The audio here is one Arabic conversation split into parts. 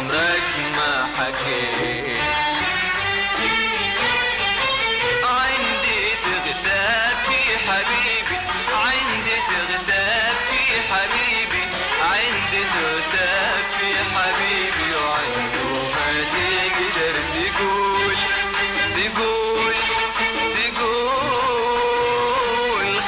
عمرك ما حكيت. عندي تغتاب في حبيبي، عندي تغتاب في حبيبي، عندي تغتاب في حبيبي، وعنده ما تقدر تقول تقول تقول.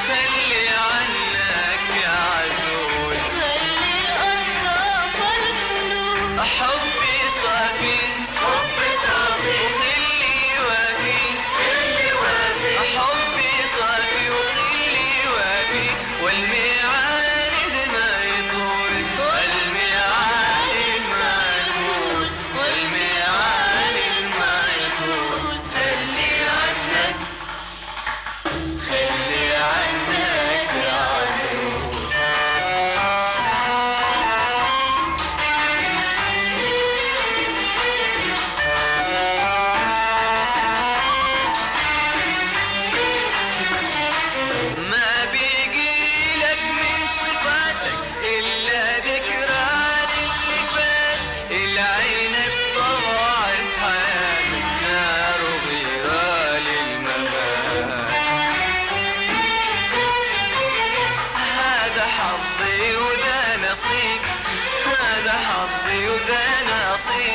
خلي عنك يا عزول، خلي الأنصاف القلوب حبي صافي حبي صافي وخلي وافي، اللي وافي حبي صافي وخلي وافي، والميعاد ما يطول، والميعاد ما يطول، والميعاد ما يطول. خلي عنك، خلي عنك يا عزول. ما بيجيلك من صفاتك إلا ذكرى للي فات، العين بطبعت حياتك نار وغيرة للممات. هذا حظي وذا نصيبي، هذا حظي وذا نصيبي،